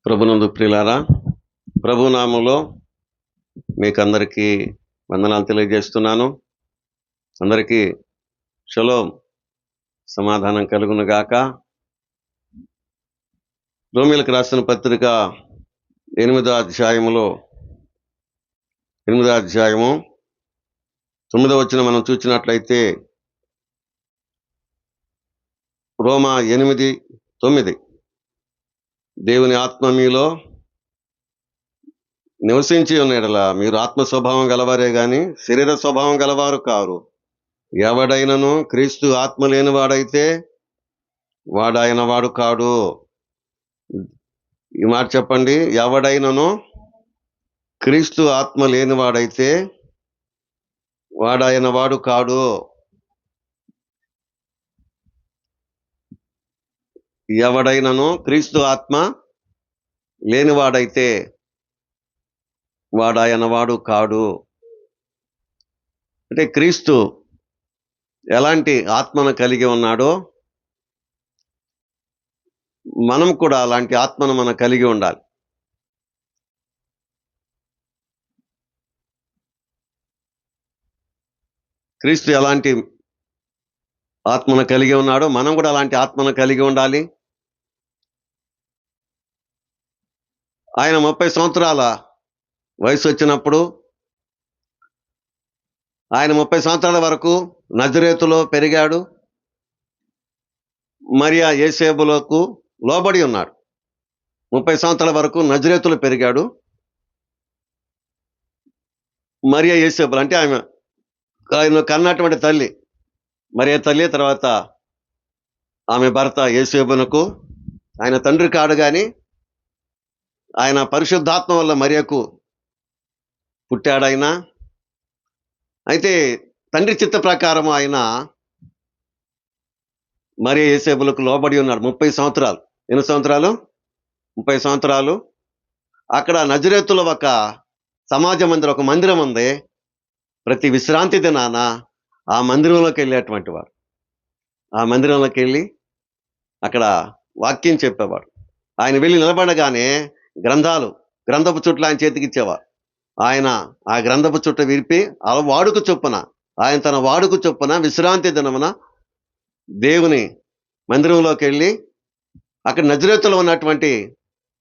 ప్రభునందు ప్రియులారా, ప్రభునామంలో మీకందరికీ వందనాలు తెలియజేస్తున్నాను. అందరికీ షలోం, సమాధానం కలుగును గాక. రోమీయులకు రాసిన పత్రిక 8వ అధ్యాయము 9వ వచనం మనం చూసినట్లయితే, రోమా 8:9 దేవుని ఆత్మ మీలో నివసించి ఉన్నడలా మీరు ఆత్మ స్వభావం గలవారే గాని శరీర స్వభావం గలవారు కారు. ఎవడైనను క్రీస్తు ఆత్మ లేనివాడైతే వాడాయన వాడు కాడు. ఈ మాట చెప్పండి. ఎవడైనను క్రీస్తు ఆత్మ లేనివాడైతే వాడాయన వాడు కాడు. ఎవడైనను క్రీస్తు ఆత్మ లేనివాడైతే వాడాయన వాడు కాడు. అంటే క్రీస్తు ఎలాంటి ఆత్మను కలిగి ఉన్నాడో మనం కూడా అలాంటి ఆత్మను మనం కలిగి ఉండాలి. క్రీస్తు ఎలాంటి ఆత్మను కలిగి ఉన్నాడో మనం కూడా అలాంటి ఆత్మను కలిగి ఉండాలి. ఆయన 30 సంవత్సరాల వయసు వచ్చినప్పుడు ఆయన 30 సంవత్సరాల వరకు నజరేతులో పెరిగాడు. మరియా యేసేబులకు లోబడి ఉన్నాడు. 30 సంవత్సరాల వరకు నజరేతులో పెరిగాడు. మరియా యేసేబులు అంటే ఆయన కన్నటువంటి తల్లి మరియా తల్లి. తర్వాత ఆమె భర్త యేసేబునకు ఆయన తండ్రి కాడు, కానీ ఆయన పరిశుద్ధాత్మ వల్ల మరియకు పుట్టాడాయన. అయితే తండ్రి చిత్త ప్రకారం ఆయన మరియా యేసేబులకు లోబడి ఉన్నాడు 30 సంవత్సరాలు. ఎన్ని సంవత్సరాలు? 30 సంవత్సరాలు. అక్కడ నజరేతులో ఒక సమాజ మందిరం, ఒక మందిరం ఉంది. ప్రతి విశ్రాంతి దినాన ఆ మందిరంలోకి వెళ్ళేటువంటి వాడు. ఆ మందిరంలోకి వెళ్ళి అక్కడ వాక్యం చెప్పేవాడు. ఆయన వెళ్ళి నిలబడగానే గ్రంథపు చుట్టలు ఆయన చేతికి ఇచ్చేవారు. ఆయన ఆ గ్రంథపు చుట్ట విరిపి వాడుక చొప్పున, ఆయన తన వాడుక చొప్పున విశ్రాంతి దినమున దేవుని మందిరంలోకి వెళ్ళి అక్కడ నజరేతులో ఉన్నటువంటి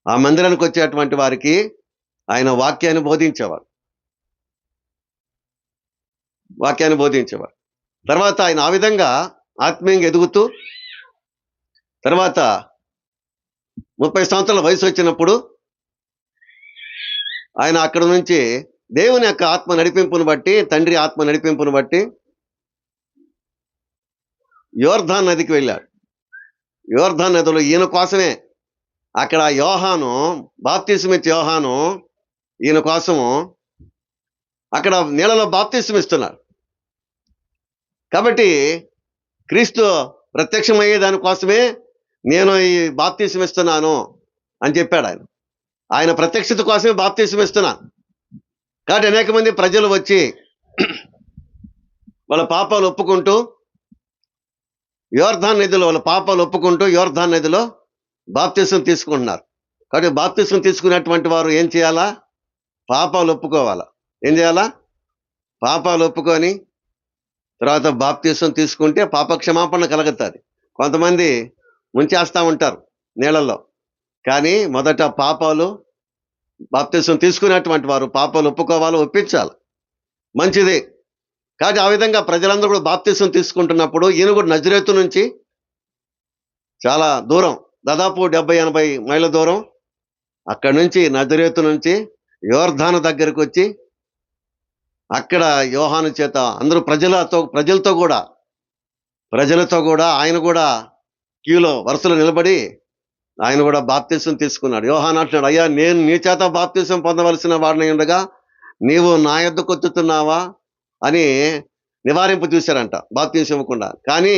ఆ మందిరానికి వచ్చేటువంటి వారికి ఆయన వాక్యాన్ని బోధించేవాడు. తర్వాత ఆయన ఆ విధంగా ఆత్మీయంగా ఎదుగుతూ తర్వాత 30 సంవత్సరాల వయసు వచ్చినప్పుడు ఆయన అక్కడ నుంచి దేవుని యొక్క ఆత్మ నడిపింపును బట్టి, తండ్రి ఆత్మ నడిపింపును బట్టి యోర్దాన్ నదికి వెళ్ళాడు. యోర్దాన్ నదిలో ఈయన కోసమే అక్కడ యోహాను, బాప్తిస్మిచ్చే యోహాను ఈయన కోసము అక్కడ నీళ్ళలో బాప్తిస్మ ఇస్తున్నారు. కాబట్టి క్రీస్తు ప్రత్యక్షమయ్యే దానికోసమే నేను ఈ బాప్తిస్మ ఇస్తున్నాను అని చెప్పాడు. ఆయన ప్రత్యక్షత కోసమే బాప్తిస్మ ఇస్తున్నాను. కాబట్టి అనేక మంది ప్రజలు వచ్చి వాళ్ళ పాపాలు ఒప్పుకుంటూ యోర్దాన్ నదిలో బాప్తిస్మం తీసుకుంటున్నారు. కాబట్టి బాప్తిస్మం తీసుకున్నటువంటి వారు ఏం చేయాలా? పాపాలు ఒప్పుకోవాలా. ఏం చేయాలా? పాపాలు ఒప్పుకొని తర్వాత బాప్తిస్మం తీసుకుంటే పాప క్షమాపణ కలుగుతుంది. కొంతమంది ముంచేస్తూ ఉంటారు నీళ్ళల్లో, కానీ మొదట బాప్తిస్మం తీసుకునేటువంటి వారు పాపాలు ఒప్పుకోవాలి, ఒప్పించాలి. మంచిది. కాబట్టి ఆ విధంగా ప్రజలందరూ కూడా బాప్తిస్మం తీసుకుంటున్నప్పుడు ఈయన కూడా నజరేతు నుంచి చాలా దూరం, దాదాపు 70-80 మైళ్ళ దూరం, అక్కడి నుంచి నజరేతు నుంచి యోర్దాను దగ్గరికి వచ్చి అక్కడ యోహాను చేత అందరూ ప్రజలతో కూడా ఆయన కూడా క్యూలో వరుసలో నిలబడి ఆయన కూడా బాప్తిస్మం తీసుకున్నాడు. యోహాను అంటున్నాడు, అయ్యా నేను నీ చేత బాప్తిస్మం పొందవలసిన వాడిని ఉండగా నీవు నా యొద్దకు వచ్చుతున్నావా అని నివారింపు చూశారంట బాప్తిస్మం ఇవ్వకుండా. కానీ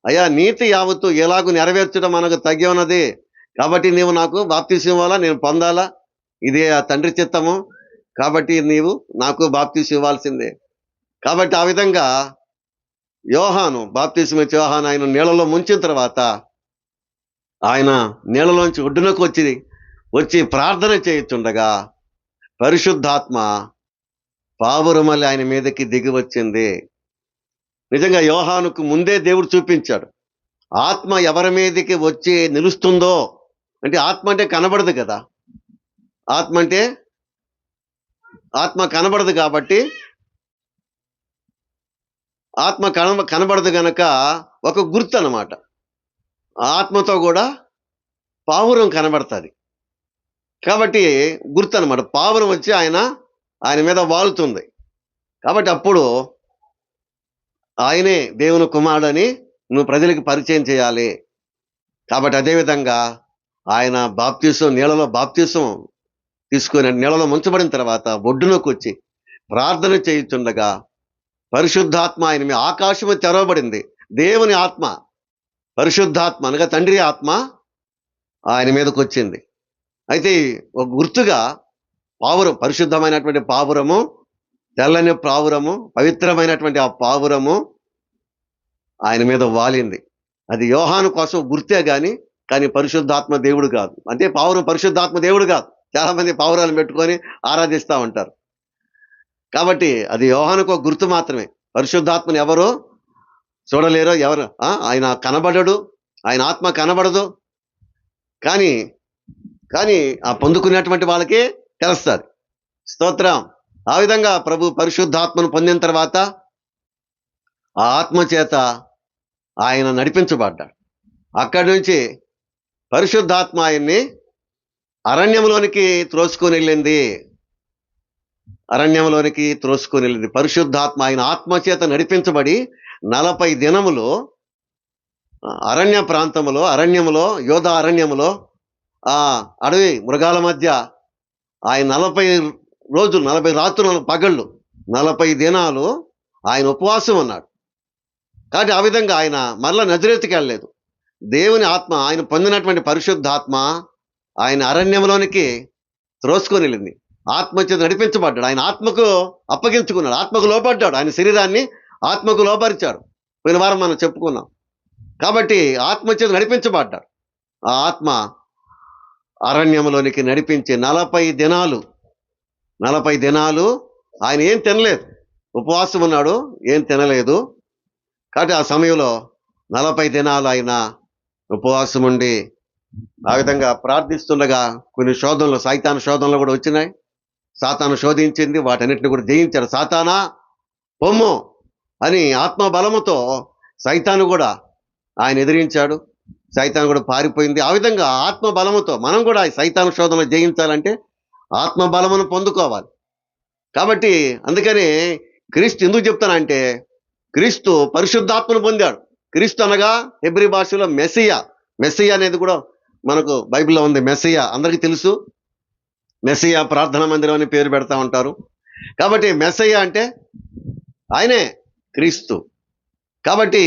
అయ్యా నీతి యావత్తు ఎలాగూ నెరవేర్చడం మనకు తగ్గి ఉన్నది, కాబట్టి నీవు నాకు బాప్తిస్మం ఇవ్వాలా, నేను పొందాలా, ఇదే ఆ తండ్రి చిత్తము, కాబట్టి నీవు నాకు బాప్తిస్మం ఇవ్వాల్సిందే. కాబట్టి ఆ విధంగా బాప్తిస్మం ఇచ్చే యోహాను ఆయన నీళ్ళలో ముంచిన తర్వాత ఆయన నీళ్ళలోంచి ఒడ్డునకు వచ్చి ప్రార్థన చేయుచుండగా పరిశుద్ధాత్మ పావురమల్లి ఆయన మీదకి దిగి వచ్చింది. నిజంగా యోహానుకు ముందే దేవుడు చూపించాడు. ఆత్మ ఎవరి మీదకి వచ్చి నిలుస్తుందో, అంటే ఆత్మ అంటే కనబడదు కదా, ఆత్మ అంటే ఆత్మ కనబడదు కాబట్టి, ఆత్మ కనబడదు గనక ఒక గుర్తు అన్నమాట. ఆత్మతో కూడా పావురం కనబడుతుంది కాబట్టి గుర్తు అనమాట. పావురం వచ్చి ఆయన మీద వాలుతుంది కాబట్టి అప్పుడు ఆయనే దేవుని కుమారుడని నువ్వు ప్రజలకు పరిచయం చేయాలి. కాబట్టి అదేవిధంగా ఆయన బాప్తీసం, నీళ్ళలో బాప్తీసం తీసుకొని నీళ్ళలో ముంచబడిన తర్వాత ఒడ్డునకు వచ్చి ప్రార్థన చేయుచుండగా పరిశుద్ధాత్మ ఆయన మీద ఆకాశము తెరవబడింది. దేవుని ఆత్మ, పరిశుద్ధాత్మ అనగా తండ్రి ఆత్మ ఆయన మీదకి వచ్చింది. అయితే ఒక గుర్తుగా పావురం, పరిశుద్ధమైనటువంటి పావురము, తెల్లని పావురము, పవిత్రమైనటువంటి ఆ పావురము ఆయన మీద వాలింది. అది యోహాను కోసం గుర్తే కానీ పరిశుద్ధాత్మ దేవుడు కాదు. అంటే పావురం పరిశుద్ధాత్మ దేవుడు కాదు. చాలా మంది పావురాలను పెట్టుకొని ఆరాధిస్తూ ఉంటారు. కాబట్టి అది యోహానుకు ఒక గుర్తు మాత్రమే. పరిశుద్ధాత్మని ఎవరు చూడలేరో, ఆయన కనబడడు, ఆయన ఆత్మ కనబడదు, కానీ ఆ పొందుకునేటువంటి వాళ్ళకి తెలుస్తుంది. స్తోత్రం. ఆ విధంగా ప్రభు పరిశుద్ధాత్మను పొందిన తర్వాత ఆ ఆత్మ చేత ఆయన నడిపించబడ్డాడు. అక్కడి నుంచి పరిశుద్ధాత్మ ఆయన్ని అరణ్యంలోనికి త్రోసుకొని వెళ్ళింది. పరిశుద్ధాత్మ ఆయన ఆత్మ చేత నడిపించబడి 40 దినములు అరణ్యములో యోధా అరణ్యములో ఆ అడవి మృగాల మధ్య ఆయన 40 రోజులు 40 రాత్రులు పగళ్ళు 40 దినాలు ఆయన ఉపవాసం ఉన్నాడు. కాబట్టి ఆ విధంగా ఆయన మరలా నజరేతుకి వెళ్ళలేదు. దేవుని ఆత్మ, ఆయన పొందినటువంటి పరిశుద్ధాత్మ ఆయన అరణ్యంలోనికి త్రోసుకొని వెళ్ళింది. ఆత్మ చేత నడిపించబడ్డాడు. ఆయన ఆత్మకు అప్పగించుకున్నాడు, ఆత్మకు లోపడ్డాడు. ఆయన శరీరాన్ని ఆత్మకు లోపరిచాడు. పోయిన వారం మనం చెప్పుకున్నాం. కాబట్టి ఆత్మ చేత నడిపించబడ్డాడు. ఆ ఆత్మ అరణ్యంలోనికి నడిపించి 40 దినాలు ఆయన ఏం తినలేదు, ఉపవాసం ఉన్నాడు, ఏం తినలేదు. కాబట్టి ఆ సమయంలో 40 దినాలు ఆయన ఉపవాసం ఉండి ఆ విధంగా ప్రార్థిస్తుండగా కొన్ని శోధనలు, సైతాను శోధనలు కూడా వచ్చినాయి. సాతాను శోధించింది, వాటన్నిటిని కూడా జయించాడు. సాతానా పొమ్ము అని ఆత్మ బలముతో సైతాను కూడా ఆయన ఎదిరించాడు. సైతాను కూడా పారిపోయింది. ఆ విధంగా ఆత్మ బలముతో మనం కూడా సైతాను శోధనలు జయించాలంటే ఆత్మ బలమును పొందుకోవాలి. కాబట్టి అందుకని క్రీస్తు ఎందుకు చెప్తానంటే, క్రీస్తు పరిశుద్ధాత్మను పొందాడు. క్రీస్తు అనగా హెబ్రీ భాషలో మెస్సియా అనేది కూడా మనకు బైబిల్లో ఉంది. మెస్సియా అందరికీ తెలుసు. మెస్సియా ప్రార్థనా మందిరం అని పేరు పెడతా ఉంటారు. కాబట్టి మెస్సియా అంటే ఆయనే క్రీస్తు. కాబట్టి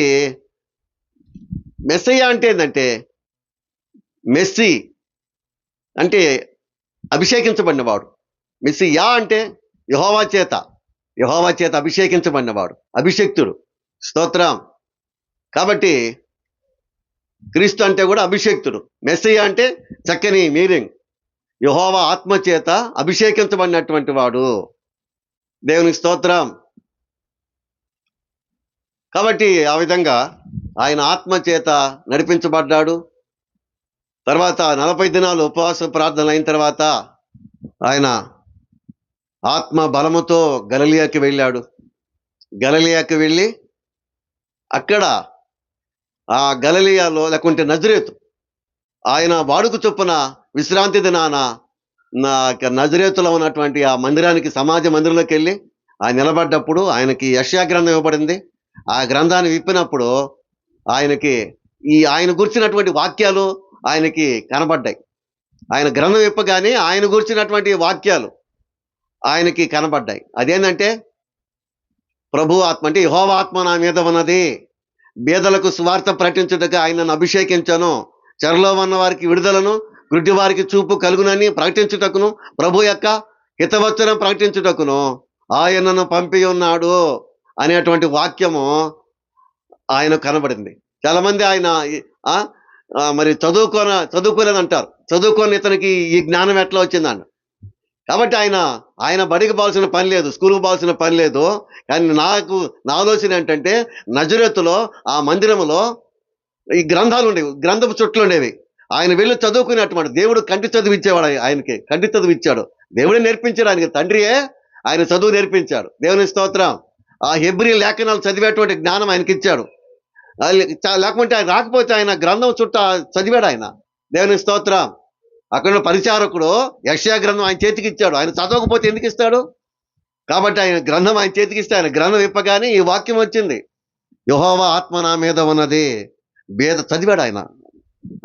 మెస్సియా అంటే ఏంటంటే, మెస్సి అంటే అభిషేకించబడినవాడు. మెస్సియా అంటే యెహోవా చేత అభిషేకించబడినవాడు, అభిషేక్తుడు. స్తోత్రం. కాబట్టి క్రీస్తు అంటే కూడా అభిషేక్తుడు. మెస్సియా అంటే చక్కని మీనింగ్. యెహోవా ఆత్మ చేత అభిషేకించబడినటువంటి వాడు. దేవునికి స్తోత్రం. కాబట్టి ఆ విధంగా ఆయన ఆత్మ చేత నడిపించబడ్డాడు. తర్వాత 40 దినాలు ఉపవాస ప్రార్థనలు అయిన తర్వాత ఆయన ఆత్మ బలముతో గలిలయకి వెళ్ళాడు. గలిలయకి వెళ్ళి అక్కడ ఆ గలిలయలో లేకుంటే నజరేతు, ఆయన వాడుక చొప్పున విశ్రాంతి దినాన నజరేతులో ఉన్నటువంటి ఆ మందిరానికి, సమాజ మందిరంలోకి వెళ్ళి ఆయన నిలబడ్డప్పుడు ఆయనకి యెషయా గ్రంథం ఇవ్వబడింది. ఆ గ్రంథాన్ని విప్పినప్పుడు ఆయనకి ఆయన గురించినటువంటి వాక్యాలు ఆయనకి కనబడ్డాయి. ఆయన గ్రంథం విప్పగానే ఆయన గురించినటువంటి వాక్యాలు ఆయనకి కనబడ్డాయి. అదేంటంటే, ప్రభు ఆత్మ అంటే యెహోవా ఆత్మ నా మీద ఉన్నది, బీదలకు సువార్త ప్రకటించుటకు ఆయన నన్ను అభిషేకించను, చెరలో ఉన్న వారికి విడుదలను, గుడ్డి వారికి చూపు కలుగునని ప్రకటించుటకును, ప్రభు యొక్క హితవచనం ప్రకటించుటకును ఆయనను పంపి ఉన్నాడు అనేటువంటి వాక్యము ఆయన కనబడింది. చాలా మంది ఆయన మరి చదువుకోలేదంటారు. చదువుకొని ఇతనికి ఈ జ్ఞానం ఎట్లా వచ్చిందంట. కాబట్టి ఆయన బడికి పోవాల్సిన పని లేదు, స్కూల్కి పోవాల్సిన పని లేదు. కానీ నా ఆలోచన ఏంటంటే, నజరేతులో ఆ మందిరములో ఈ గ్రంథాలు ఉండేవి, గ్రంథపు చుట్లు ఉండేవి. ఆయన వెళ్ళి చదువుకునేటువంటి దేవుడు కంటి చదువు ఇచ్చేవాడు. ఆయనకి కంటి చదువు ఇచ్చాడు, దేవుడే నేర్పించాడు. ఆయనకి తండ్రియే ఆయన చదువు నేర్పించాడు. దేవుని స్తోత్రం. ఆ హెబ్రీ లేఖనాలు చదివేటువంటి జ్ఞానం ఆయనకి ఇచ్చాడు. లేకపోతే ఆయన రాకపోతే ఆయన గ్రంథం చుట్ట చదివాడు ఆయన. దేవుని స్తోత్రం. అక్కడ పరిచారకుడు యెషయా గ్రంథం ఆయన చేతికి ఇచ్చాడు. ఆయన చదవకపోతే ఎందుకు ఇస్తాడు? కాబట్టి ఆయన గ్రంథం ఆయన చేతికి ఇస్తే ఆయన గ్రంథం ఇప్పగానే ఈ వాక్యం వచ్చింది, యెహోవా ఆత్మ నా మీద ఉన్నది. చదివాడు ఆయన,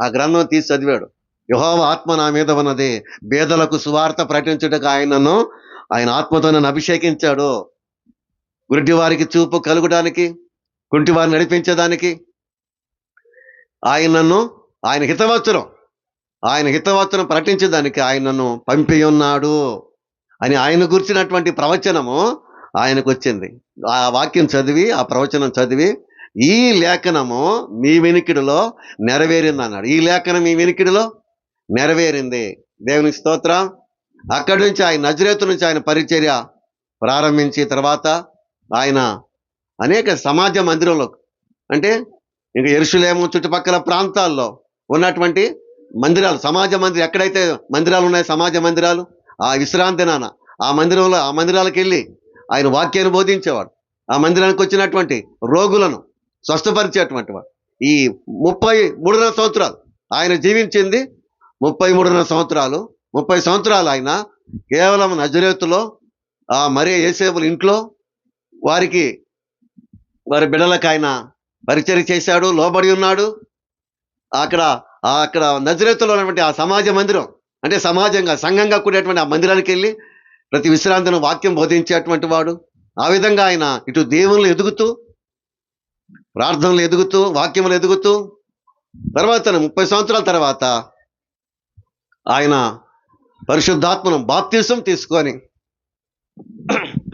ఆ గ్రంథం తీసి చదివాడు. యెహోవా ఆత్మ నా మీద ఉన్నది, బేదలకు సువార్త ప్రకటించుటకు ఆయన ఆత్మతో నన్ను అభిషేకించాడు. గుడ్డి వారికి చూపు కలుగడానికి, కుంటి వారిని నడిపించడానికి ఆయన హితవచనం ప్రకటించేదానికి ఆయన నన్ను పంపి ఉన్నాడు అని ఆయన గురించినటువంటి ప్రవచనము ఆయనకు వచ్చింది. ఆ వాక్యం చదివి, ఆ ప్రవచనం చదివి, ఈ లేఖనము మీ వినికిడిలో నెరవేరింది అన్నాడు. ఈ లేఖనం మీ వినికిడిలో నెరవేరింది. దేవునికి స్తోత్రం. అక్కడి నుంచి ఆయన నజరేతు నుంచి ఆయన పరిచర్య ప్రారంభించి తర్వాత ఆయన అనేక సమాజ మందిరంలో, అంటే ఇంకా యెరూషలేము చుట్టుపక్కల ప్రాంతాల్లో ఉన్నటువంటి మందిరాలు, సమాజ మందిరం, ఎక్కడైతే మందిరాలు ఉన్నాయో సమాజ మందిరాలు, ఆ విశ్రాంతి నాన్న ఆ మందిరాలకు వెళ్ళి ఆయన వాక్యాన్ని బోధించేవాడు. ఆ మందిరానికి వచ్చినటువంటి రోగులను స్వస్థపరిచేటువంటి వాడు. ఈ 33.5 సంవత్సరాలు ఆయన జీవించింది 33.5 సంవత్సరాలు. 30 సంవత్సరాలు ఆయన కేవలం నజరేతులో మరియ యేసేపుల ఇంట్లో వారి బిడ్డలకు ఆయన పరిచర్య చేశాడు, లోబడి ఉన్నాడు. అక్కడ నజరేతులో ఉన్నటువంటి ఆ సమాజ మందిరం, అంటే సమాజంగా సంఘంగా కూడేటువంటి ఆ మందిరానికి వెళ్ళి ప్రతి విశ్రాంతిని వాక్యం బోధించేటువంటి వాడు. ఆ విధంగా ఆయన ఇటు దేవుళ్ళు ఎదుగుతూ, ప్రార్థనలు ఎదుగుతూ, వాక్యములు ఎదుగుతూ, తర్వాత 30 సంవత్సరాల తర్వాత ఆయన పరిశుద్ధాత్మను బాప్తిసం తీసుకొని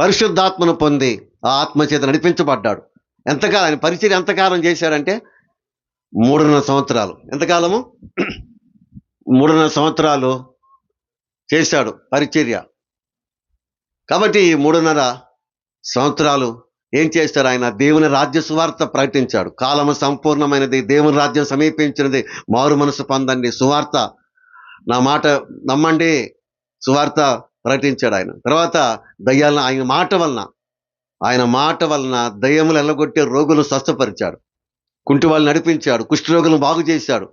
పరిశుద్ధాత్మను పొంది ఆ ఆత్మచేత నడిపించబడ్డాడు. ఆయన పరిచర్య ఎంతకాలం చేశాడంటే 3.5 సంవత్సరాలు. ఎంతకాలము? 3.5 సంవత్సరాలు చేశాడు పరిచర్య. కాబట్టి ఈ 3.5 సంవత్సరాలు ఏం చేశాడు? ఆయన దేవుని రాజ్య సువార్త ప్రకటించాడు. కాలము సంపూర్ణమైనది, దేవుని రాజ్యం సమీపించినది, మారు మనసు పొందండి, సువార్త, నా మాట నమ్మండి, సువార్త ప్రకటించాడు ఆయన. తర్వాత దయ్యాలను ఆయన మాట వలన దయ్యములు ఎల్లగొట్టే రోగులు స్వస్థపరిచాడు, కుంటి వాళ్ళు నడిపించాడు, కుష్ఠరోగులను బాగు చేశాడు,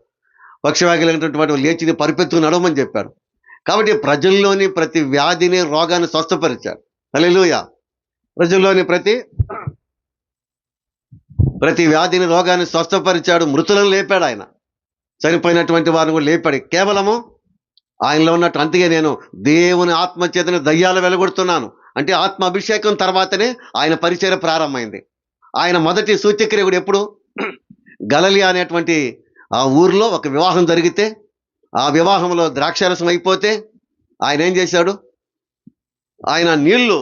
పక్షవాగులైనటువంటి వాళ్ళు లేచిని పరిపెత్తుకు నడవమని చెప్పాడు. కాబట్టి ప్రజల్లోని ప్రతి వ్యాధిని, రోగాన్ని స్వస్థపరిచాడు. హల్లెలూయా. ప్రజల్లోని ప్రతి వ్యాధిని, రోగాన్ని స్వస్థపరిచాడు. మృతులను లేపాడు ఆయన, చనిపోయినటువంటి వారిని కూడా లేపాడు. కేవలము ఆయనలో ఉన్నట్టు. అందుకే నేను దేవుని ఆత్మచేతని దయ్యాలు వెలగొడుతున్నాను అంటే ఆత్మ అభిషేకం తర్వాతనే ఆయన పరిచర్య ప్రారంభమైంది. ఆయన మొదటి సూచక్రియ కూడా ఎప్పుడు? గలిలయ అనేటువంటి ఆ ఊర్లో ఒక వివాహం జరిగితే, ఆ వివాహంలో ద్రాక్షారసం అయిపోతే ఆయన ఏం చేశాడు? ఆయన నీళ్లు,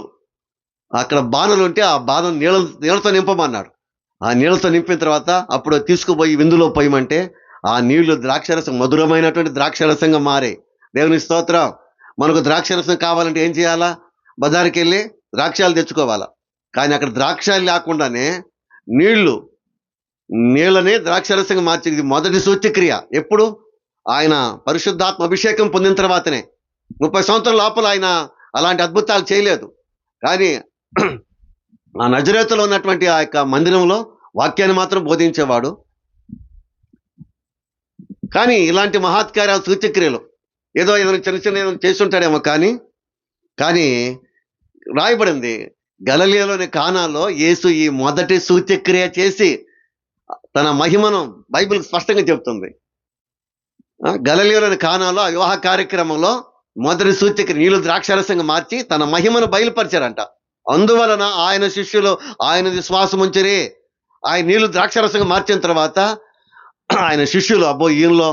అక్కడ బాణలు ఉంటే ఆ బాణం నీళ్ళతో నింపమన్నాడు. ఆ నీళ్ళతో నింపిన తర్వాత అప్పుడు తీసుకుపోయి విందులో పోయమంటే ఆ నీళ్లు ద్రాక్షరసం, మధురమైనటువంటి ద్రాక్షరసంగా మారాయి. దేవుని స్తోత్రం. మనకు ద్రాక్షరసం కావాలంటే ఏం చేయాలా? బజారుకి వెళ్ళి ద్రాక్షాలు తెచ్చుకోవాలా. కానీ అక్కడ ద్రాక్షాలు లేకుండానే నీళ్ళని ద్రాక్షరసంగా మార్చింది. మొదటి సూచ్యక్రియ ఎప్పుడు? ఆయన పరిశుద్ధాత్మ అభిషేకం పొందిన తర్వాతనే. 30 సంవత్సరాల లోపల ఆయన అలాంటి అద్భుతాలు చేయలేదు. కానీ ఆ నజరేతులో ఉన్నటువంటి ఆ యొక్క మందిరంలో వాక్యాన్ని మాత్రం బోధించేవాడు. కానీ ఇలాంటి మహత్కార్యాలు, సూచ్యక్రియలు ఏదో చిన్న చిన్న చేస్తుంటాడేమో. కానీ రాయబడింది గలిలయలోని కానాలో యేసు ఈ మొదటి సూచ్యక్రియ చేసి తన మహిమను బైబిల్ స్పష్టంగా చెబుతుంది. గలిలయలోని కానాలో ఆ వివాహ కార్యక్రమంలో మొదటి సూచ్యక్రియ నీళ్లు ద్రాక్షారసంగా మార్చి తన మహిమను బయలుపరిచారంట. అందువలన ఆయన శిష్యులు ఆయన విశ్వాసం ఉంచరే. ఆయన నీళ్లు ద్రాక్షారసంగా మార్చిన తర్వాత ఆయన శిష్యులు, అబ్బో ఈయనలో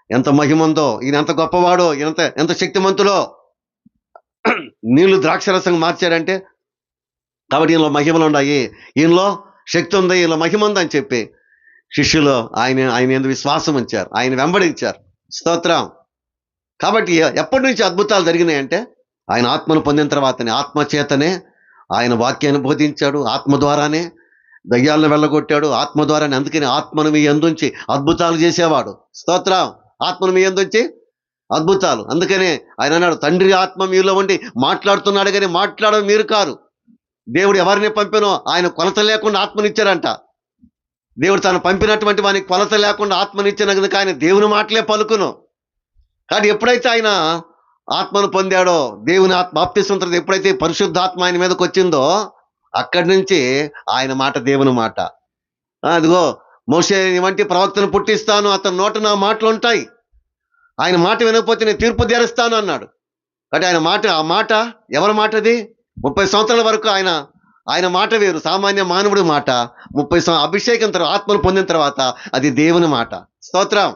ఎంత మహిమ ఉందో, ఈయన ఎంత గొప్పవాడో, ఎంత శక్తిమంతుడో, నీళ్లు ద్రాక్షరసంగా మార్చాడంటే కాబట్టి ఈయనలో మహిమలు ఉన్నాయి, ఈయనలో శక్తి ఉంది, ఈయనలో మహిమ ఉందని చెప్పి శిష్యులు ఆయన యందు విశ్వాసం ఉంచారు, ఆయన వెంబడించారు. స్తోత్రం. కాబట్టి ఎప్పటి నుంచి అద్భుతాలు జరిగినాయంటే ఆయన ఆత్మను పొందిన తర్వాతనే, ఆత్మ చేతనే ఆయన వాక్యాన్ని బోధించాడు, ఆత్మ ద్వారానే దయ్యాలను వెళ్ళగొట్టాడు, ఆత్మ ద్వారానే. అందుకని ఆత్మను మీ యందుంచి అద్భుతాలు చేసేవాడు. స్తోత్రం. ఆత్మను మీ యందుంచి అద్భుతాలు. అందుకనే ఆయన అన్నాడు, తండ్రి ఆత్మ మీలో ఉండి మాట్లాడుతున్నాడు కానీ మాట్లాడడం మీరు కారు. దేవుడు ఎవరిని పంపినో ఆయన కొలత లేకుండా ఆత్మనిచ్చారంట. దేవుడు తను పంపినటువంటి వానికి కొలత లేకుండా ఆత్మనిచ్చిన కనుక ఆయన దేవుని మాటలే పలుకును. కానీ ఎప్పుడైతే ఆయన ఆత్మను పొందాడో, దేవుని ఆత్మ బాప్తిస్మం తర్వాత ఎప్పుడైతే పరిశుద్ధాత్మ ఆయన మీదకి వచ్చిందో, అక్కడి నుంచి ఆయన మాట దేవుని మాట. అదిగో మోషే వంటి ప్రవక్తను పుట్టిస్తాను, అతని నోట నా మాటలు ఉంటాయి, ఆయన మాట వినకపోతే నేను తీర్పు తీరుస్తాను అన్నాడు. కాబట్టి ఆ మాట ఎవరి మాట అది? 30 సంవత్సరాల వరకు ఆయన మాట వేరు, సామాన్య మానవుడి మాట. 30 అభిషేకం తర్వాత, ఆత్మను పొందిన తర్వాత అది దేవుని మాట. స్తోత్రం.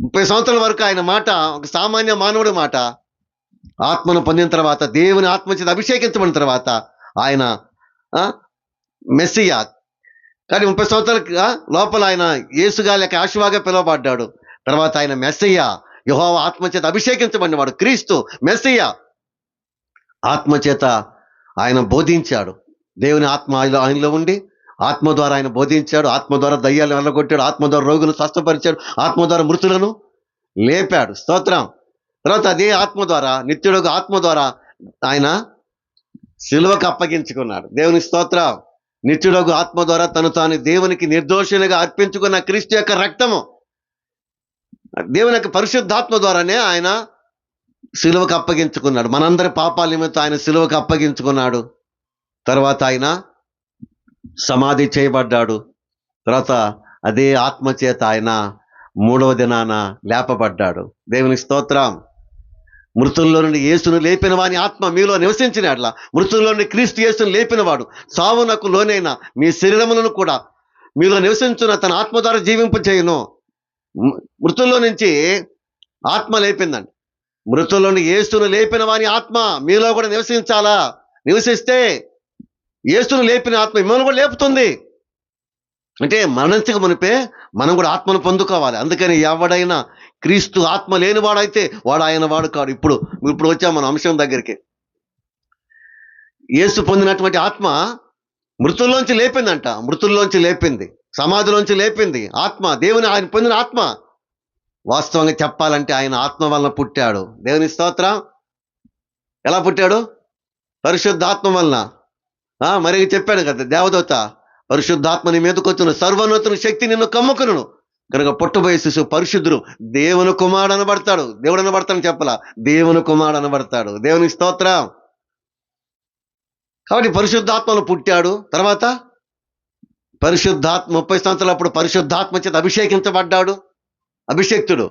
30 సంవత్సరాల వరకు ఆయన మాట ఒక సామాన్య మానవుడి మాట. ఆత్మను పొందిన తర్వాత, దేవుని ఆత్మ చేత అభిషేకించబడిన తర్వాత ఆయన మెస్సియా. కానీ 30 సంవత్సరాల లోపల ఆయన యేసుగా లేక ఆశువాగా పిలువబడ్డాడు. తర్వాత ఆయన మెస్సియా, యెహోవా ఆత్మ చేత అభిషేకించబడినవాడు, క్రీస్తు మెస్సియా. ఆత్మ చేత ఆయన బోధించాడు. దేవుని ఆత్మ ఆయనలో ఉండి ఆత్మ ద్వారా ఆయన బోధించాడు, ఆత్మ ద్వారా దయ్యాలు వెళ్ళగొట్టాడు, ఆత్మ ద్వారా రోగులను స్వస్థపరిచాడు, ఆత్మ ద్వారా మృతులను లేపాడు. స్తోత్రం. తర్వాత అదే ఆత్మ ద్వారా, నిత్యుడు ఆత్మ ద్వారా ఆయన సిలువకు అప్పగించుకున్నాడు. దేవుని స్తోత్రం. నిత్యుడు ఆత్మ ద్వారా తాను దేవునికి నిర్దోషునిగా అర్పించుకున్న క్రీస్తు యొక్క రక్తము, దేవుని యొక్క పరిశుద్ధాత్మ ద్వారానే ఆయన సిలువకు అప్పగించుకున్నాడు. మనందరి పాపాల నిమిత్తం ఆయన సిలువకు అప్పగించుకున్నాడు. తర్వాత ఆయన సమాధి చేయబడ్డాడు. తర్వాత అదే ఆత్మ చేత ఆయన 3వ దినాన లేపబడ్డాడు. దేవుని స్తోత్రం. మృతుల్లో నుండి యేసును లేపిన వాని ఆత్మ మీలో నివసించినట్లా, మృతుల్లో నుండి క్రీస్తు యేసును లేపినవాడు సావునకు లోనైన మీ శరీరములను కూడా మీలో నివసించున్న తన ఆత్మ ద్వారా జీవింపచేయును. మృతుల్లో నుంచి ఆత్మ లేపిందండి. మృతుల్లోని యేసును లేపిన వాని ఆత్మ మీలో కూడా నివసించాలా? నివసిస్తే యేసును లేపిన ఆత్మ మిమ్మల్ని కూడా లేపుతుంది. అంటే మరణించక మునిపే మనం కూడా ఆత్మను పొందుకోవాలి. అందుకని ఎవడైనా క్రీస్తు ఆత్మ లేనివాడైతే వాడు ఆయన వాడు కాడు. ఇప్పుడు వచ్చాం మన అంశం దగ్గరికి. యేసు పొందినటువంటి ఆత్మ మృతుల్లోంచి లేపిందంట. మృతుల్లోంచి లేపింది, సమాధిలోంచి లేపింది ఆత్మ. దేవుని ఆయన పొందిన ఆత్మ. వాస్తవంగా చెప్పాలంటే ఆయన ఆత్మ వలన పుట్టాడు. దేవుని స్తోత్రం. ఎలా పుట్టాడు? పరిశుద్ధాత్మ వలన. మరి చెప్పాడు కదా దేవదూత, పరిశుద్ధాత్మ నీ మీదకి వచ్చును, సర్వోన్నతుని శక్తి నిన్ను కమ్ముకును కనుక పుట్టబోయే శిశువు పరిశుద్ధుడు, దేవుని కుమారుడు అనబడతాడు. దేవుడు అనబడతాడని చెప్పలా, దేవుని కుమారుడు అనబడతాడు. దేవుని స్తోత్రం. కాబట్టి పరిశుద్ధాత్మను పుట్టాడు. తర్వాత పరిశుద్ధాత్మ 30 సంవత్సరాలప్పుడు పరిశుద్ధాత్మ చేత అభిషేకించబడ్డాడు, అభిషేక్తుడు.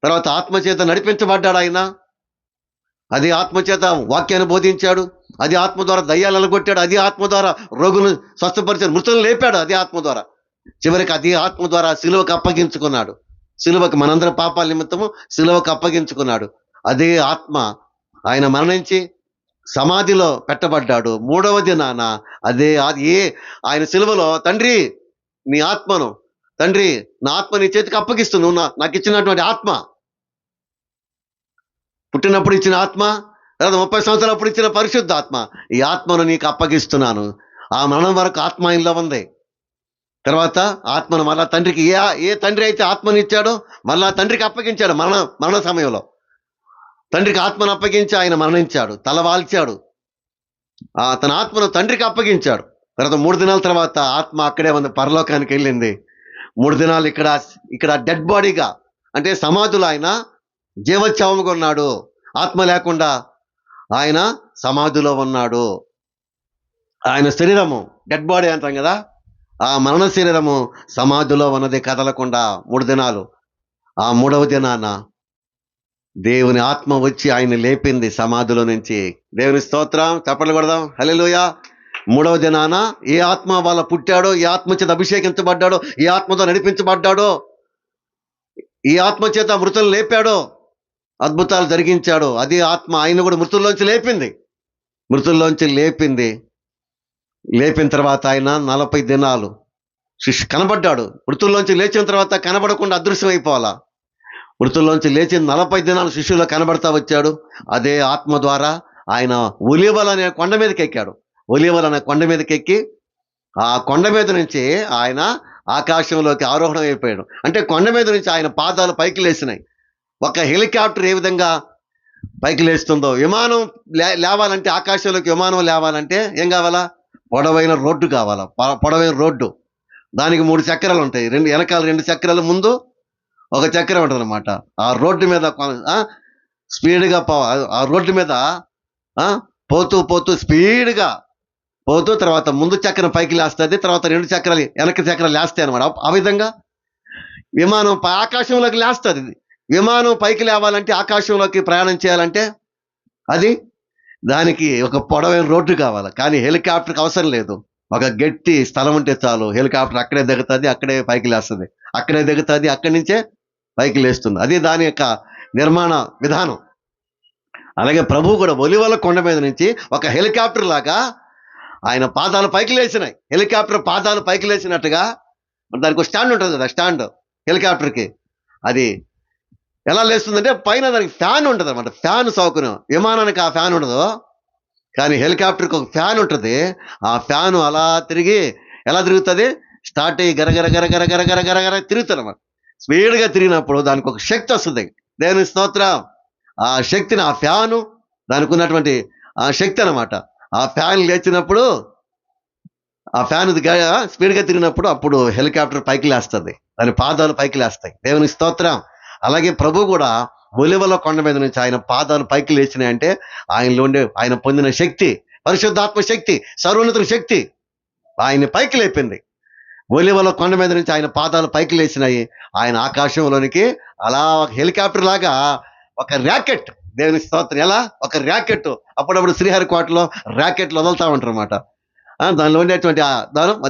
తర్వాత ఆత్మ చేత నడిపించబడ్డాడు ఆయన. అది ఆత్మ చేత వాక్యాన్ని బోధించాడు, అది ఆత్మ ద్వారా దయ్యాలు అలగొట్టాడు, అది ఆత్మ ద్వారా రోగులను స్వస్థపరిచాడు, మృతులను లేపాడు అది ఆత్మ ద్వారా. చివరికి అది ఆత్మ ద్వారా సిలువకు అప్పగించుకున్నాడు. సిలువకు మనందరి పాపాల నిమిత్తము సిలువకు అప్పగించుకున్నాడు. అదే ఆత్మ ఆయన మరణించి సమాధిలో పెట్టబడ్డాడు. 3వ దినాన ఆయన సిలువలో, తండ్రి నీ ఆత్మను, తండ్రి నా ఆత్మ నీ చేతికి అప్పగిస్తు, నువ్వు నాకు ఇచ్చినటువంటి ఆత్మ, పుట్టినప్పుడు ఇచ్చిన ఆత్మ, తర్వాత 30 సంవత్సరాలప్పుడు ఇచ్చిన పరిశుద్ధాత్మ, ఈ ఆత్మను నీకు అప్పగిస్తున్నాను. ఆ మరణం వరకు ఆత్మ ఆయనలో ఉంది. తర్వాత ఆత్మను మళ్ళా తండ్రికి, ఏ తండ్రి అయితే ఆత్మని ఇచ్చాడో మళ్ళా తండ్రికి అప్పగించాడు. మరణ సమయంలో తండ్రికి ఆత్మను అప్పగించి ఆయన మరణించాడు, తలవాల్చాడు. తన ఆత్మను తండ్రికి అప్పగించాడు. తర్వాత 3 దినాల తర్వాత ఆత్మ అక్కడే ఉంది, పరలోకానికి వెళ్ళింది. 3 దినాలు ఇక్కడ డెడ్ బాడీగా, అంటే సమాధులు ఆయన జీవోత్సవముగా ఉన్నాడు. ఆత్మ లేకుండా ఆయన సమాధిలో ఉన్నాడు. ఆయన శరీరము డెడ్ బాడీ అంటాం కదా, ఆ మరణ శరీరము సమాధిలో ఉన్నది, కదలకుండా 3 దినాలు. ఆ 3వ దినాన దేవుని ఆత్మ వచ్చి ఆయన లేపింది సమాధిలో నుంచి. దేవుని స్తోత్రం. చప్పట్లు కొడదాం. హల్లెలూయా. 3వ దినాన ఏ ఆత్మ వాళ్ళ పుట్టాడో, ఏ ఆత్మ చేత అభిషేకించబడ్డాడో, ఏ ఆత్మతో నడిపించబడ్డాడో, ఈ ఆత్మ చేత మృతులు లేపాడో, అద్భుతాలు జరిగించాడు, అదే ఆత్మ ఆయన కూడా మృతుల్లోంచి లేపింది. లేపిన తర్వాత ఆయన 40 దినాలు కనబడ్డాడు. మృతుల్లోంచి లేచిన తర్వాత కనబడకుండా అదృశ్యం అయిపోవాలా. మృతుల్లోంచి లేచిన 40 దినాలు శిష్యుల్లో కనబడతా వచ్చాడు. అదే ఆత్మ ద్వారా ఆయన ఒలీవలు అనే కొండ మీదకి ఎక్కాడు. ఒలీవలు అనే కొండ మీదకి ఎక్కి ఆ కొండ మీద నుంచి ఆయన ఆకాశంలోకి ఆరోహణం అయిపోయాడు. అంటే కొండ మీద నుంచి ఆయన పాదాలు పైకి లేచినాయి. ఒక హెలికాప్టర్ ఏ విధంగా పైకి లేస్తుందో, విమానం లేవాలంటే, ఆకాశంలోకి విమానం లేవాలంటే ఏం కావాలా? పొడవైన రోడ్డు కావాలా. పొడవైన రోడ్డు. దానికి 3 చక్రాలు ఉంటాయి. వెనకాల 2 చక్రాలు, ముందు ఒక చక్రం ఉంటుంది అనమాట. ఆ రోడ్డు మీద స్పీడ్గా ఆ రోడ్డు మీద పోతూ పోతూ స్పీడ్గా పోతూ తర్వాత ముందు చక్రం పైకి లేస్తుంది, తర్వాత 2 చక్రాలు వెనక చక్రాలు లేస్తాయి అనమాట. ఆ విధంగా విమానం ఆకాశంలోకి లేస్తుంది. విమానం పైకి లేవాలంటే, ఆకాశంలోకి ప్రయాణం చేయాలంటే దానికి ఒక పొడవైన రోడ్డు కావాలి. కానీ హెలికాప్టర్కి అవసరం లేదు. ఒక గట్టి స్థలం ఉంటే చాలు, హెలికాప్టర్ అక్కడే దిగుతుంది, అక్కడే పైకి లేస్తుంది, అక్కడే దిగుతుంది, అక్కడి నుంచే పైకి లేస్తుంది. అది దాని యొక్క నిర్మాణ విధానం. అలాగే ప్రభువు కూడా ఒలీవల కొండ మీద నుంచి ఒక హెలికాప్టర్ లాగా ఆయన పాదాలు పైకి లేచినాయి. హెలికాప్టర్ పాదాలు పైకి లేచినట్టుగా దానికి ఒక స్టాండ్ ఉంటుంది కదా, స్టాండ్ హెలికాప్టర్కి. అది ఎలా లేస్తుందంటే పైన దానికి ఫ్యాన్ ఉంటుంది అనమాట. ఫ్యాన్ సౌకర్యం. విమానానికి ఆ ఫ్యాన్ ఉండదు, కానీ హెలికాప్టర్కి ఒక ఫ్యాన్ ఉంటుంది. ఆ ఫ్యాను అలా తిరిగి ఎలా తిరుగుతుంది? స్టార్ట్ అయ్యి గరగర గరగర గరగర గరగర తిరుగుతుంది అనమాట. స్పీడ్గా తిరిగినప్పుడు దానికి ఒక శక్తి వస్తుంది. దేవుని స్తోత్రం. ఆ శక్తిని, ఆ ఫ్యాను, దానికి ఉన్నటువంటి ఆ శక్తి అనమాట. ఆ ఫ్యాన్ లేచినప్పుడు, ఆ ఫ్యాన్ స్పీడ్గా తిరిగినప్పుడు అప్పుడు హెలికాప్టర్ పైకి లేస్తుంది, దాని పాదాలు పైకి లేస్తాయి. దేవుని స్తోత్రం. అలాగే ప్రభు కూడా ఒలీవల కొండ మీద నుంచి ఆయన పాదాలు పైకి లేచినాయంటే ఆయనలో ఉండే, ఆయన పొందిన శక్తి, పరిశుద్ధాత్మ శక్తి, సర్వోన్నతుని శక్తి ఆయన్ని పైకి లేపింది. ఒలీవల కొండ మీద నుంచి ఆయన పాదాలు పైకి లేచినాయి. ఆయన ఆకాశంలోనికి అలా ఒక హెలికాప్టర్ లాగా ఒక ర్యాకెట్. దేవుని స్తోత్రం. ఎలా? ఒక ర్యాకెట్. అప్పుడప్పుడు శ్రీహరికోటలో ర్యాకెట్లు వదులుతా ఉంటారు అన్నమాట. దానిలో ఉండేటువంటి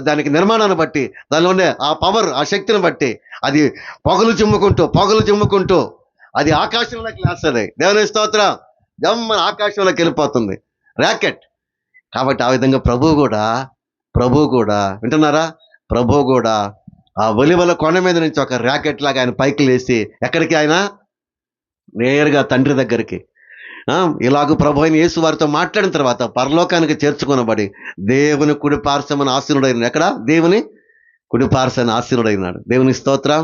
దానికి నిర్మాణాన్ని బట్టి, దానిలో ఉండే ఆ పవర్, ఆ శక్తిని బట్టి అది పొగలు చిమ్ముకుంటూ అది ఆకాశంలోకి లేస్తుంది. దేవుని స్తోత్రం. జమ్మని ఆకాశంలోకి వెళ్ళిపోతుంది ర్యాకెట్. కాబట్టి ఆ విధంగా ప్రభు కూడా వింటున్నారా? ప్రభు కూడా ఆ ఒలీవల కొండ మీద నుంచి ఒక ర్యాకెట్ లాగా ఆయన పైకి లేచి ఎక్కడికి? ఆయన నేరుగా తండ్రి దగ్గరికి. ఇలాగూ ప్రభు అయిన యేసు వారితో మాట్లాడిన తర్వాత పరలోకానికి చేర్చుకొనబడి దేవుని కుడి పార్శ్వమున ఆసీనుడైనాడు. ఎక్కడ? దేవుని కుడి పార్శ్వమున ఆసీనుడైనాడు. దేవుని స్తోత్రం.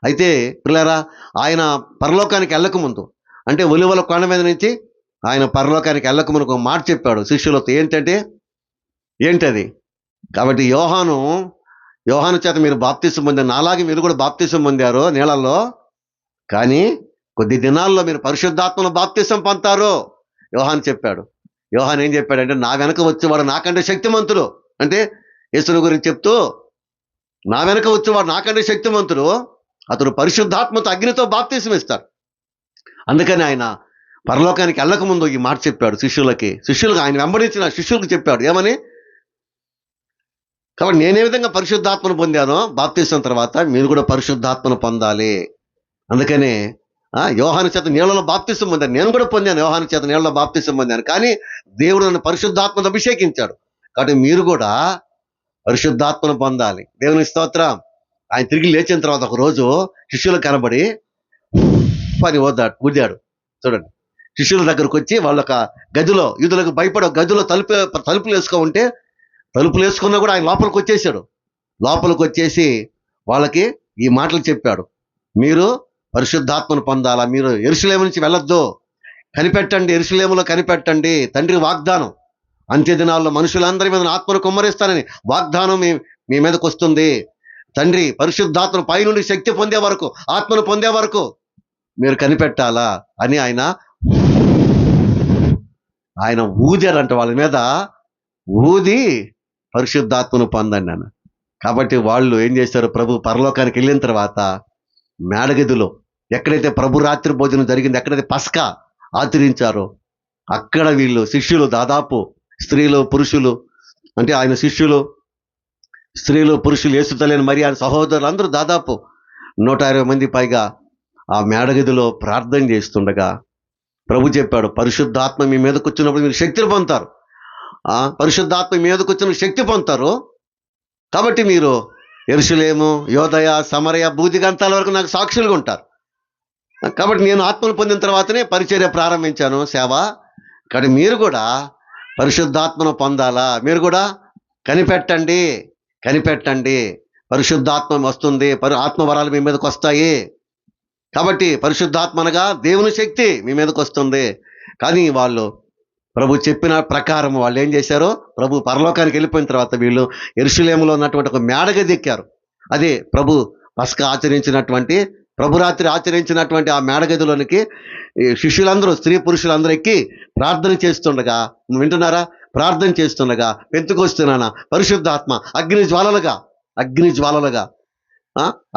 అయితే పిల్లరా, ఆయన పరలోకానికి వెళ్ళకముందు, అంటే ఒలీవల కొండ మీద నుంచి ఆయన పరలోకానికి వెళ్ళకముందు ఒక మాట చెప్పాడు శిష్యులతో. ఏంటది? కాబట్టి యోహాను చేత మీరు బాప్తిసం పొందారు, నాలాగే మీరు కూడా బాప్తిసం పొందారు నీళ్ళల్లో, కానీ కొద్ది దినాల్లో మీరు పరిశుద్ధాత్మను బాప్తిసం పొందుతారు యోహాను చెప్పాడు. యోహాను ఏం చెప్పాడంటే, నా వెనక వచ్చేవాడు నాకంటే శక్తిమంతుడు. అంటే యేసుని గురించి చెప్తూ, నా వెనక వచ్చేవాడు నాకంటే శక్తిమంతుడు, అతడు పరిశుద్ధాత్మతో అగ్నితో బాప్తిసం ఇస్తాడు. అందుకని ఆయన పరలోకానికి వెళ్ళకముందు ఈ మాట చెప్పాడు శిష్యులకు ఆయన వెంబడించిన శిష్యులకు చెప్పాడు. ఏమని? కాబట్టి నేనే విధంగా పరిశుద్ధాత్మను పొందానో బాప్తిసం తర్వాత మీరు కూడా పరిశుద్ధాత్మను పొందాలి. అందుకనే యోహాను చేత నీళ్ళలో బాప్తిసం పొందాను, నేను కూడా పొందాను, యోహాను చేత నీళ్ళలో బాప్తిసం పొందాను. కానీ దేవుడు నన్ను పరిశుద్ధాత్మను అభిషేకించాడు. కాబట్టి మీరు కూడా పరిశుద్ధాత్మను పొందాలి. దేవుని స్తోత్రం. ఆయన తిరిగి లేచిన తర్వాత ఒక రోజు శిష్యులకు కనబడి పని ఊదాడు. చూడండి, శిష్యుల దగ్గరకు వచ్చి వాళ్ళ గదిలో, యూదులకు భయపడే గదిలో తలుపులు వేసుకో ఉంటే, తలుపులు వేసుకున్నా కూడా ఆయన లోపలికి వచ్చేసి వాళ్ళకి ఈ మాటలు చెప్పాడు. మీరు పరిశుద్ధాత్మను పొందాలా, మీరు యెరూషలేము నుంచి వెళ్ళొద్దు, కనిపెట్టండి, యెరూషలేములో కనిపెట్టండి. తండ్రి వాగ్దానం, అంత్య దినాల్లో మనుషులందరి మీద ఆత్మను కుమ్మరిస్తానని వాగ్దానం మీ మీదకి వస్తుంది. తండ్రి పరిశుద్ధాత్మను పైనుండి శక్తి పొందే వరకు, ఆత్మను పొందే వరకు మీరు కనిపెట్టాలా అని ఆయన ఊదారంట వాళ్ళ మీద. ఊది పరిశుద్ధాత్మను పొందండి అన్న. కాబట్టి వాళ్ళు ఏం చేశారు? ప్రభు పరలోకానికి వెళ్ళిన తర్వాత మేడగదిలో, ఎక్కడైతే ప్రభు రాత్రి భోజనం జరిగింది, ఎక్కడైతే పస్కా ఆచరించారో అక్కడ వీళ్ళు శిష్యులు, దాదాపు స్త్రీలు పురుషులు, అంటే ఆయన శిష్యులు, స్త్రీలు పురుషులు, యేసు తల్లి మరి ఆయన సహోదరులు అందరూ దాదాపు 120 మంది పైగా ఆ మేడగదిలో ప్రార్థన చేస్తుండగా ప్రభు చెప్పాడు, పరిశుద్ధాత్మ మీ మీదకి వచ్చినప్పుడు మీరు శక్తిని పొందుతారు. పరిశుద్ధాత్మ మీ మీదకి వచ్చిన శక్తి పొందుతారు. కాబట్టి మీరు యెరూషలేము, యోదయ, సమరయ, భూదిగంతాల వరకు నాకు సాక్షులుగా ఉంటారు. కాబట్టి నేను ఆత్మను పొందిన తర్వాతనే పరిచర్య ప్రారంభించాను, సేవ. కానీ మీరు కూడా పరిశుద్ధాత్మను పొందాలా? మీరు కూడా కనిపెట్టండి, కనిపెట్టండి. పరిశుద్ధాత్మ వస్తుంది, ఆత్మవరాలు మీ మీదకి వస్తాయి. కాబట్టి పరిశుద్ధాత్మ అనగా దేవుని శక్తి మీ మీదకి వస్తుంది. కానీ వాళ్ళు ప్రభు చెప్పిన ప్రకారం వాళ్ళు ఏం చేశారో, ప్రభు పరలోకానికి వెళ్ళిపోయిన తర్వాత వీళ్ళు యెరూషలేములో ఉన్నటువంటి ఒక మేడగది ఎక్కారు. అదే ప్రభు పస్కా ఆచరించినటువంటి, ప్రభురాత్రి ఆచరించినటువంటి ఆ మేడగదిలోనికి ఈ శిష్యులందరూ, స్త్రీ పురుషులందరూ ఎక్కి ప్రార్థన చేస్తుండగా, వింటున్నారా? ప్రార్థన చేస్తుండగా పెంతుకొస్తున్నానా పరిశుద్ధాత్మ అగ్ని జ్వాలలుగా, అగ్ని జ్వాలలుగా,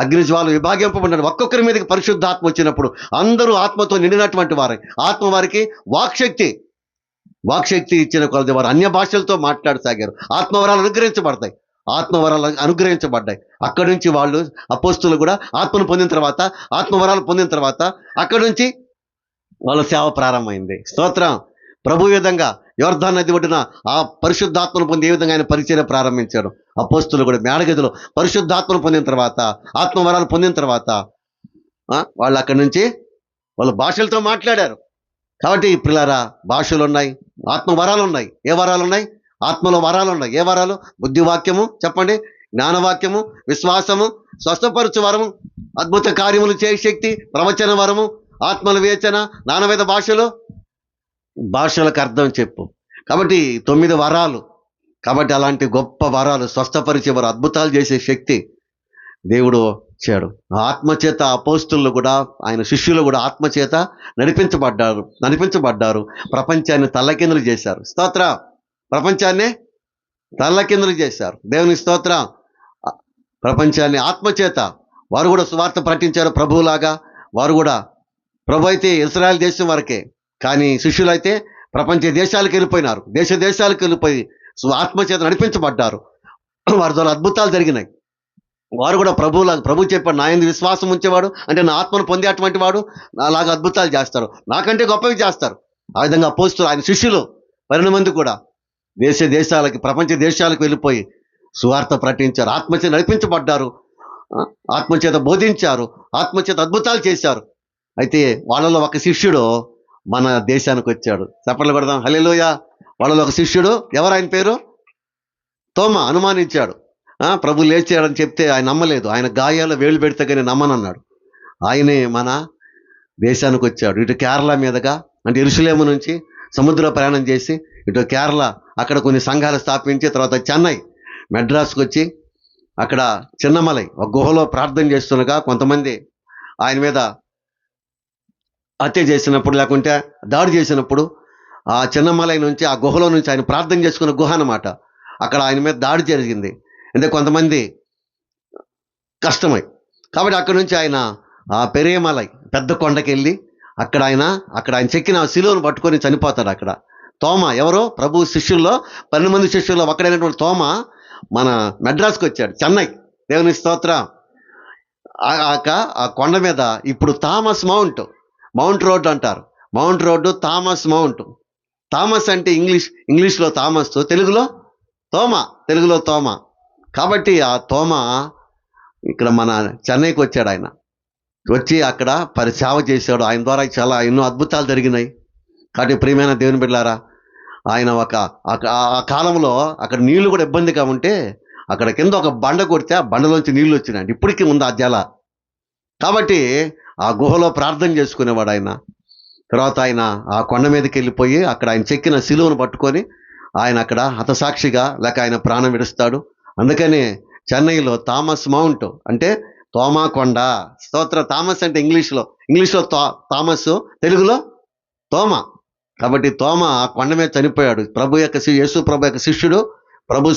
అగ్ని జ్వాల విభాగింపబడిన ఒక్కొక్కరి మీదకి పరిశుద్ధాత్మ వచ్చినప్పుడు అందరూ ఆత్మతో నిండినటువంటి వారే. ఆత్మ వారికి వాక్శక్తి ఇచ్చిన కొలది వారు అన్య భాషలతో మాట్లాడసాగారు. ఆత్మవరాలు అనుగ్రహించబడతాయి, ఆత్మవరాలు అనుగ్రహించబడ్డాయి. అక్కడి నుంచి వాళ్ళు అపోస్తులు కూడా ఆత్మను పొందిన తర్వాత, ఆత్మవరాలు పొందిన తర్వాత అక్కడి నుంచి వాళ్ళ సేవ ప్రారంభమైంది. స్తోత్రం. ప్రభు విధంగా యోర్దాను నది ఒడ్డున ఆ పరిశుద్ధాత్మను పొంది ఏ విధంగా ఆయన పరిచర్య ప్రారంభించాడు. అపోస్తులు కూడా మేడగదిలో పరిశుద్ధాత్మను పొందిన తర్వాత, ఆత్మవరాలు పొందిన తర్వాత వాళ్ళు అక్కడి నుంచి వాళ్ళు భాషలతో మాట్లాడారు. కాబట్టి పిల్లారా, భాషలు ఉన్నాయి, ఆత్మవరాలు ఉన్నాయి. ఏ వరాలు ఉన్నాయి? ఆత్మలో వరాలు ఉన్నాయి. ఏ వరాలు? బుద్ధివాక్యము, చెప్పండి, జ్ఞానవాక్యము, విశ్వాసము, స్వస్థపరచు వరము, అద్భుత కార్యములు చేయ శక్తి, ప్రవచన వరము, ఆత్మల వేచన, నానవేద భాషలకు అర్థం చెప్పు. కాబట్టి 9 వరాలు. కాబట్టి అలాంటి గొప్ప వరాలు, స్వస్థపరిచే వారు, అద్భుతాలు చేసే శక్తి దేవుడు ఇచ్చాడు. ఆత్మచేత అపోస్తులు కూడా, ఆయన శిష్యులు కూడా ఆత్మచేత నడిపించబడ్డారు. ప్రపంచాన్ని తల్లకిందులు చేశారు. స్తోత్ర. ప్రపంచాన్ని తల్లకిందులు చేశారు. దేవుని స్తోత్ర. ప్రపంచాన్ని ఆత్మచేత వారు కూడా సువార్త ప్రకటించారు ప్రభువులాగా. వారు కూడా, ప్రభు అయితే ఇశ్రాయేల్ దేశం వరకే, కానీ శిష్యులు అయితే ప్రపంచ దేశాలకు వెళ్ళిపోయినారు. దేశాలకు వెళ్ళిపోయి ఆత్మచేత నడిపించబడ్డారు. వారి ద్వారా అద్భుతాలు జరిగినాయి. వారు కూడా ప్రభు చెప్పాడు, నా యందు విశ్వాసం ఉంచేవాడు, అంటే నా ఆత్మను పొందేటువంటి వాడు నాలాగా అద్భుతాలు చేస్తారు, నాకంటే గొప్పవి చేస్తారు. ఆ విధంగా అపోస్తులు, ఆయన శిష్యులు 12 మంది కూడా దేశాలకి, ప్రపంచ దేశాలకు వెళ్ళిపోయి సువార్త ప్రకటించారు. ఆత్మచేత నడిపించబడ్డారు, ఆత్మచేత బోధించారు, ఆత్మచేత అద్భుతాలు చేశారు. అయితే వాళ్ళలో ఒక శిష్యుడు మన దేశానికి వచ్చాడు. చప్పట్లు కొడదాం, హల్లెలూయా. వాళ్ళలో ఒక శిష్యుడు, ఎవరు ఆయన పేరు? తోమా. అనుమానించాడు. ప్రభు లేచాడని చెప్తే ఆయన నమ్మలేదు. ఆయన గాయాల వేలు పెడితే కానీ నమ్మనన్నాడు. ఆయనే మన దేశానికి వచ్చాడు. ఇటు కేరళ మీదుగా, అంటే యెరూషలేము నుంచి సముద్ర ప్రయాణం చేసి ఇటు కేరళ, అక్కడ కొన్ని సంఘాలు స్థాపించి, తర్వాత చెన్నై, మెడ్రాస్కి వచ్చి అక్కడ చిన్నమలై ఒక గుహలో ప్రార్థన చేస్తుండగా కొంతమంది ఆయన మీద హత్య చేసినప్పుడు, లేకుంటే దాడి చేసినప్పుడు, ఆ చిన్నమలై నుంచి, ఆ గుహలో నుంచి, ఆయన ప్రార్థన చేసుకున్న గుహ అన్నమాట, అక్కడ ఆయన మీద దాడి జరిగింది. అంటే కొంతమంది కష్టమై, కాబట్టి అక్కడ నుంచి ఆయన ఆ పెరియమలై పెద్ద కొండకి వెళ్ళి అక్కడ ఆయన చెక్కిన శిలువను పట్టుకొని చనిపోతాడు. అక్కడ తోమా ఎవరో ప్రభు శిష్యుల్లో 12 మంది శిష్యుల్లో ఒక్కడైనటువంటి తోమా మన మెడ్రాస్కి వచ్చాడు, చెన్నై. దేవుని స్తోత్రం. ఆ కొండ మీద ఇప్పుడు మౌంట్ రోడ్ అంటారు. Mount road, Thomas mount. Thomas అంటే ఇంగ్లీష్లో థామస్, తెలుగులో తోమా. కాబట్టి ఆ తోమా ఇక్కడ మన చెన్నైకి వచ్చాడు. ఆయన వచ్చి అక్కడ పరిసేవ చేశాడు. ఆయన ద్వారా చాలా ఎన్నో అద్భుతాలు జరిగినాయి. కాబట్టి ప్రియమైన దేవుని బిడ్డలారా, ఆయన ఆ కాలంలో అక్కడ నీళ్లు కూడా ఇబ్బందిగా ఉంటే అక్కడ కింద ఒక బండ కొడితే ఆ బండలోంచి నీళ్లు వచ్చినాయి. ఇప్పటికీ ఉంది ఆ జల. కాబట్టి ఆ గుహలో ప్రార్థన చేసుకునేవాడు ఆయన. తర్వాత ఆయన ఆ కొండ మీదకి వెళ్ళిపోయి అక్కడ ఆయన చెక్కిన శిలువను పట్టుకొని ఆయన అక్కడ హతసాక్షిగా, లేక ఆయన ప్రాణం విడుస్తాడు. అందుకనే చెన్నైలో థామస్ మౌంట్ అంటే తోమా కొండ. స్తోత్ర. థామస్ అంటే ఇంగ్లీష్లో థామస్, తెలుగులో తోమా. కాబట్టి తోమా ఆ కొండ మీద చనిపోయాడు. యేసు ప్రభు యొక్క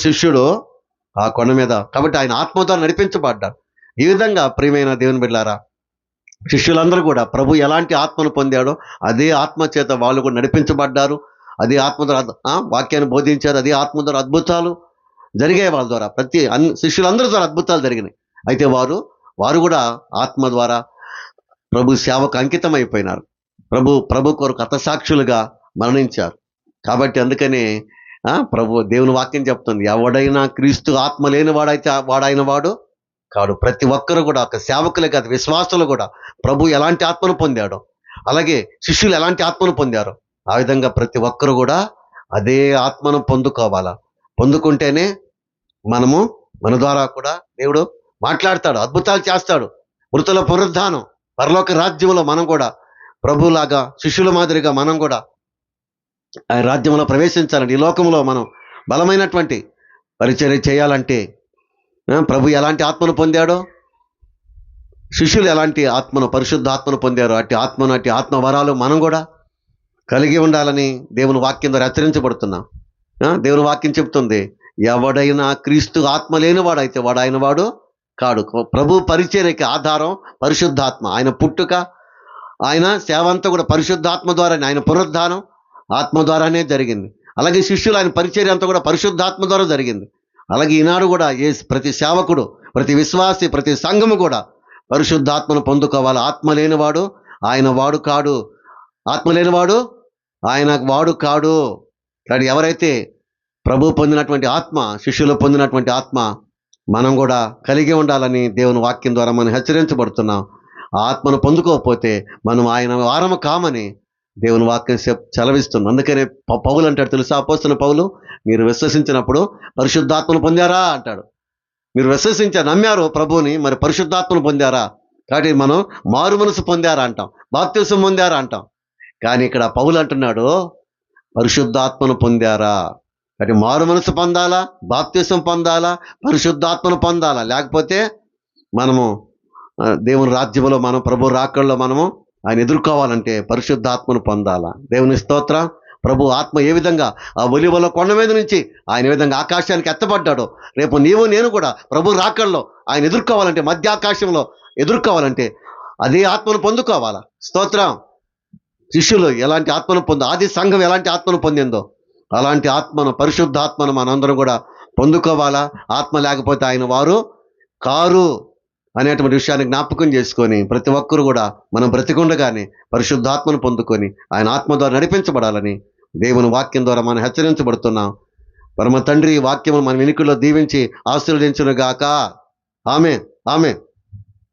శిష్యుడు ఆ కొండ మీద. కాబట్టి ఆయన ఆత్మతో నడిపించబడ్డాడు. ఈ విధంగా ప్రియమైన దేవుని బిడ్డలారా, శిష్యులందరూ కూడా ప్రభు ఎలాంటి ఆత్మను పొందాడో అదే ఆత్మ చేత వాళ్ళు కూడా నడిపించబడ్డారు. అదే ఆత్మ ద్వారా వాక్యాన్ని బోధించారు. అదే ఆత్మ ద్వారా అద్భుతాలు జరిగాయి వాళ్ళ ద్వారా. శిష్యులందరి ద్వారా అద్భుతాలు జరిగినాయి. అయితే వారు కూడా ఆత్మ ద్వారా ప్రభు సేవకు అంకితం అయిపోయినారు. ప్రభు కొరకు హతసాక్షులుగా మరణించారు. కాబట్టి అందుకనే ప్రభు దేవుని వాక్యం చెప్తుంది, ఎవడైనా క్రీస్తు ఆత్మ లేని వాడైతే వాడైన వాడు కాడు. ప్రతి ఒక్కరు కూడా ఒక సేవకులే కాదు, విశ్వాసులు కూడా ప్రభు ఎలాంటి ఆత్మను పొందాడో, అలాగే శిష్యులు ఎలాంటి ఆత్మను పొందారో, ఆ విధంగా ప్రతి ఒక్కరు కూడా అదే ఆత్మను పొందుకోవాలా. పొందుకుంటేనే మనము మన ద్వారా కూడా దేవుడు మాట్లాడతాడు, అద్భుతాలు చేస్తాడు. మృతుల పునరుద్ధానం, పరలోక రాజ్యంలో మనం కూడా ప్రభులాగా శిష్యుల మాదిరిగా మనం కూడా ఆ రాజ్యంలో ప్రవేశించాలంటే, ఈ లోకంలో మనం బలమైనటువంటి పరిచర్య చేయాలంటే ప్రభు ఎలాంటి ఆత్మను పొందాడో, శిష్యులు ఎలాంటి ఆత్మను, పరిశుద్ధ ఆత్మను పొందారో, అట్టి ఆత్మను, అట్టి ఆత్మ వరాలు మనం కూడా కలిగి ఉండాలని దేవుని వాక్యం ద్వారా హెచ్చరించబడుతున్నాం. దేవుని వాక్యం చెప్తుంది, ఎవడైనా క్రీస్తు ఆత్మ లేనివాడైతే వాడు ఆయన వాడు కాడు. ప్రభు పరిచర్యకి ఆధారం పరిశుద్ధాత్మ. ఆయన పుట్టుక, ఆయన సేవ అంతా కూడా పరిశుద్ధాత్మ ద్వారానే, ఆయన పునరుద్ధానం ఆత్మ ద్వారానే జరిగింది. అలాగే శిష్యులు ఆయన పరిచర్య అంతా కూడా పరిశుద్ధాత్మ ద్వారా జరిగింది. అలాగే ఈనాడు కూడా ప్రతి సేవకుడు, ప్రతి విశ్వాసి, ప్రతి సంఘము కూడా పరిశుద్ధాత్మను పొందుకోవాలి. ఆత్మ లేనివాడు ఆయన వాడు కాడు. ఆత్మ లేనివాడు ఆయన వాడు కాడు. కానీ ఎవరైతే ప్రభు పొందినటువంటి ఆత్మ, శిష్యులు పొందినటువంటి ఆత్మ మనం కూడా కలిగి ఉండాలని దేవుని వాక్యం ద్వారా మనం హెచ్చరించబడుతున్నాం. ఆ ఆత్మను పొందుకోకపోతే మనం ఆయన వారము కామని దేవుని వాక్యం సెలవిస్తుంది. అందుకనే పౌలు అంటాడు తెలుసా, అపోస్తలుడైన పౌలు, మీరు విశ్వసించినప్పుడు పరిశుద్ధాత్మను పొందారా అంటాడు. మీరు విశ్వసించారు, నమ్మారు ప్రభువుని, మరి పరిశుద్ధాత్మను పొందారా? కాబట్టి మనం మారు మనసు పొందారా అంటాం, బాప్తిసం పొందారా అంటాం. కానీ ఇక్కడ పౌలు అంటున్నాడు పరిశుద్ధాత్మను పొందారా. కాబట్టి మారు మనసు పొందాలా, బాప్తిసం పొందాలా, పరిశుద్ధాత్మను పొందాలా. లేకపోతే మనము దేవుని రాజ్యంలో, మనం ప్రభు రాకడలో మనము ఆయన ఎదుర్కోవాలంటే పరిశుద్ధాత్మను పొందాలా. దేవుని స్తోత్రం. ప్రభు ఆత్మ ఏ విధంగా ఆ ఒలివల కొండ మీద నుంచి ఆయన ఏ విధంగా ఆకాశానికి ఎత్తపడ్డాడో, రేపు నీవు నేను కూడా ప్రభు రాకడలో ఆయన ఎదుర్కోవాలంటే, మధ్య ఆకాశంలో ఎదుర్కోవాలంటే అదే ఆత్మను పొందుకోవాలా. స్తోత్రం. శిష్యులు ఎలాంటి ఆత్మను ఆది సంఘం ఎలాంటి ఆత్మను పొందిందో అలాంటి ఆత్మను, పరిశుద్ధాత్మను మనందరం కూడా పొందుకోవాలా. ఆత్మ లేకపోతే ఆయన వారు కారు అనేటువంటి విషయాన్ని జ్ఞాపకం చేసుకొని ప్రతి ఒక్కరు కూడా మనం బ్రతికుండగానే పరిశుద్ధాత్మను పొందుకొని ఆయన ఆత్మ ద్వారా నడిపించబడాలని దేవుని వాక్యం ద్వారా మనం హెచ్చరించబడుతున్నాం. పరమ తండ్రి వాక్యము మన వెనుకల్లో దీవించి ఆశీర్వదించునుగాక. ఆమేన్, ఆమేన్.